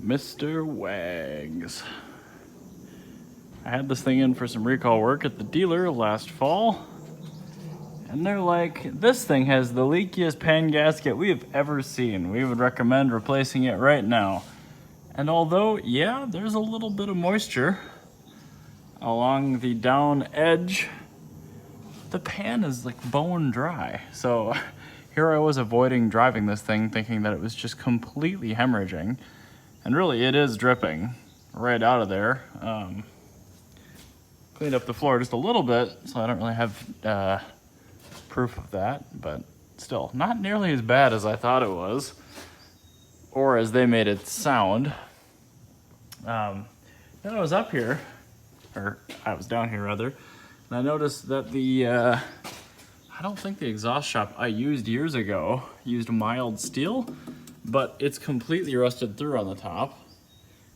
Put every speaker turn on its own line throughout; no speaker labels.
Mr. Wags. I had this thing in for some recall work at the dealer last fall, and they're like, this thing has the leakiest pan gasket we have ever seen. We would recommend replacing it right now. And although, yeah, there's a little bit of moisture along the down edge, the pan is like bone dry. So here I was avoiding driving this thing, thinking that it was just completely hemorrhaging. And really it is dripping right out of there. Cleaned up the floor just a little bit, so I don't really have proof of that, but still not nearly as bad as I thought it was, or as they made it sound. Then I was up here, or I was down here rather, and I noticed that I don't think the exhaust shop I used years ago used mild steel, but it's completely rusted through on the top,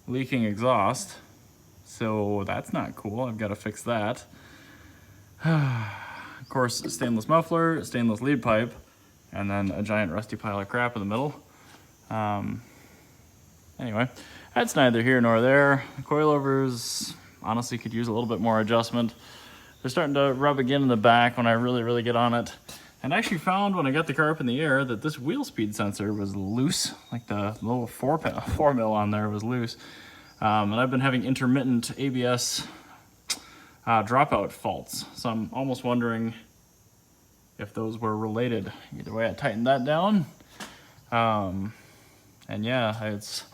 leaking exhaust. So that's not cool. I've got to fix that. Of course, stainless muffler, stainless lead pipe, and then a giant rusty pile of crap in the middle. Anyway, that's neither here nor there. The coilovers honestly could use a little bit more adjustment. They're starting to rub again in the back when I really get on it. And I actually found when I got the car up in the air that this wheel speed sensor was loose, like the little 4 mil on there was loose. And I've been having intermittent ABS dropout faults. So I'm almost wondering if those were related. Either way, I tightened that down. And yeah, it's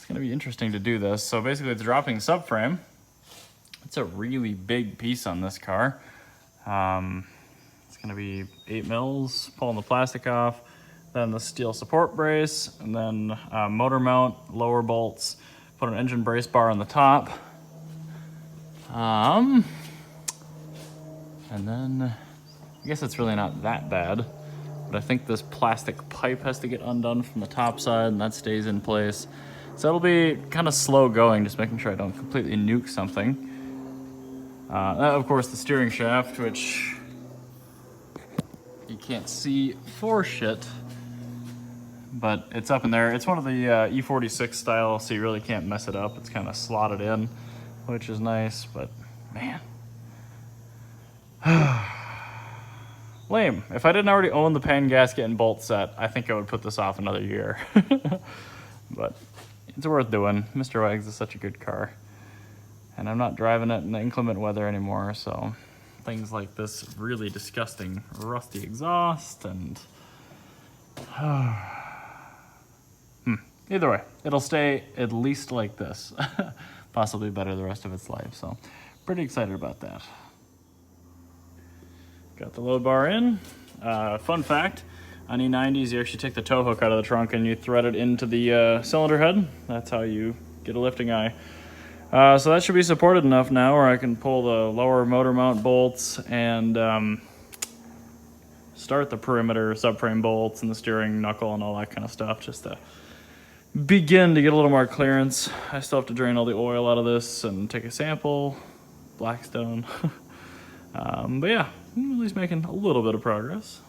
gonna be interesting to do this. So basically it's dropping subframe. It's a really big piece on this car. It's gonna be 8 mils, pulling the plastic off, then the steel support brace, and then motor mount, lower bolts, put an engine brace bar on the top. And then I guess it's really not that bad, but I think this plastic pipe has to get undone from the top side and that stays in place. So it'll be kind of slow going, just making sure I don't completely nuke something. Of course, the steering shaft, which you can't see for shit, but it's up in there. It's one of the E46 style, so you really can't mess it up. It's kind of slotted in, which is nice, but man. Lame. If I didn't already own the pan gasket and bolt set, I think I would put this off another year. But it's worth doing. Mr. Wags is such a good car. And I'm not driving it in the inclement weather anymore, so things like this really disgusting rusty exhaust and either way, it'll stay at least like this, possibly better the rest of its life. So pretty excited about that. Got the load bar in. Fun fact, on E90s, you actually take the tow hook out of the trunk and you thread it into the cylinder head. That's how you get a lifting eye. So that should be supported enough now where I can pull the lower motor mount bolts and start the perimeter subframe bolts and the steering knuckle and all that kind of stuff, just to begin to get a little more clearance. I still have to drain all the oil out of this and take a sample, Blackstone. But yeah, I'm at least making a little bit of progress.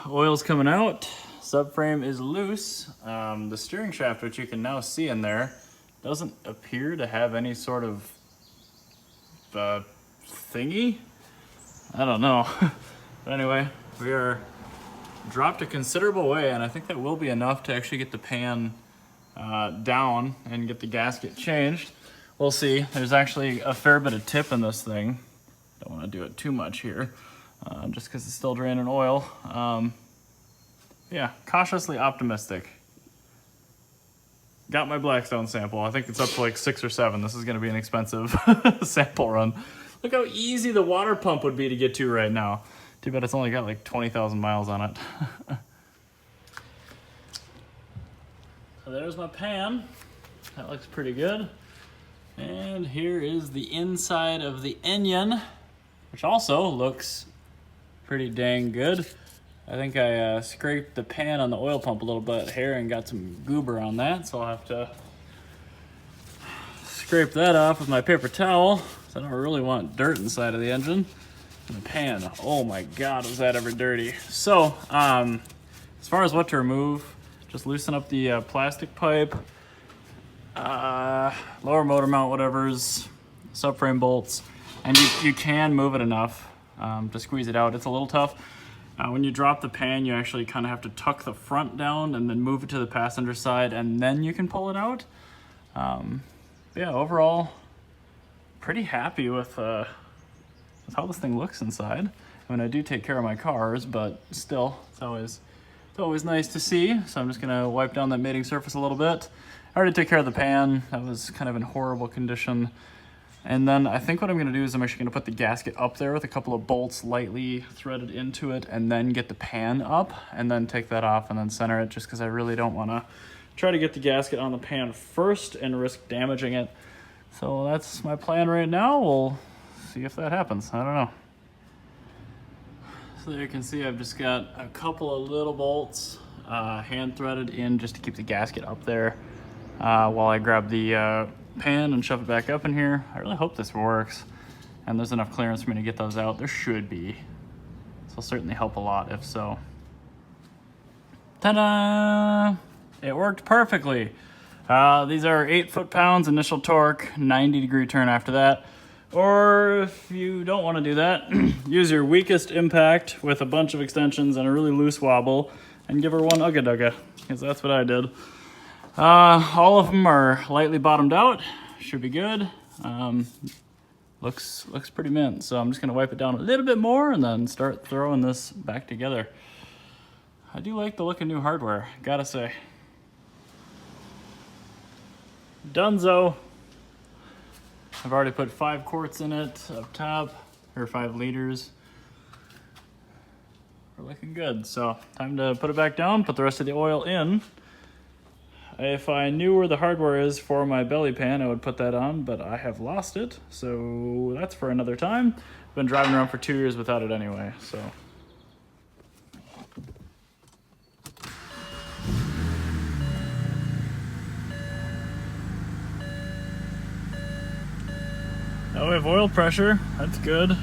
Oil's coming out. Subframe is loose. The steering shaft, which you can now see in there, doesn't appear to have any sort of thingy. I don't know. But anyway, we are dropped a considerable way, and I think that will be enough to actually get the pan down and get the gasket changed. We'll see. There's actually a fair bit of tip in this thing. Don't want to do it too much here, just because it's still draining oil. Yeah, cautiously optimistic. Got my Blackstone sample. I think it's up to like 6 or 7. This is going to be an expensive sample run. Look how easy the water pump would be to get to right now. Too bad it's only got like 20,000 miles on it. So there's my pan. That looks pretty good. And here is the inside of the engine, which also looks pretty dang good. I think I scraped the pan on the oil pump a little bit here and got some goober on that, so I'll have to scrape that off with my paper towel. So I don't really want dirt inside of the engine. And the pan, oh my God, was that ever dirty. So, as far as what to remove, Just loosen up the plastic pipe, lower motor mount, whatever's, subframe bolts, and you can move it enough to squeeze it out. It's a little tough. When you drop the pan, you actually kind of have to tuck the front down and then move it to the passenger side, and then you can pull it out. Yeah, overall, pretty happy with how this thing looks inside. I mean, I do take care of my cars, but still, it's always nice to see. So I'm just gonna wipe down that mating surface a little bit. I already took care of the pan. That was kind of in horrible condition. And then I think what I'm gonna do is I'm actually gonna put the gasket up there with a couple of bolts lightly threaded into it, and then get the pan up, and then take that off and then center it, just because I really don't wanna try to get the gasket on the pan first and risk damaging it. So that's my plan right now. We'll see if that happens. I don't know. So there you can see I've just got a couple of little bolts hand threaded in just to keep the gasket up there while I grab the pan and shove it back up in here. I really hope this works and there's enough clearance for me to get those out. There should be. This will certainly help a lot if so. Ta-da! It worked perfectly. These are 8 foot-pounds initial torque, 90-degree turn after that. Or if you don't want to do that, use your weakest impact with a bunch of extensions and a really loose wobble and give her one ugga-dugga, because that's what I did. All of them are lightly bottomed out, should be good. Looks pretty mint, so I'm just gonna wipe it down a little bit more and then start throwing this back together. I do like the look of new hardware, gotta say. Dunzo. I've already put 5 quarts in it up top, or 5 liters. We're looking good, so time to put it back down, put the rest of the oil in. If I knew where the hardware is for my belly pan, I would put that on, but I have lost it, so that's for another time. I've been driving around for 2 years without it anyway, so. Now we have oil pressure, that's good.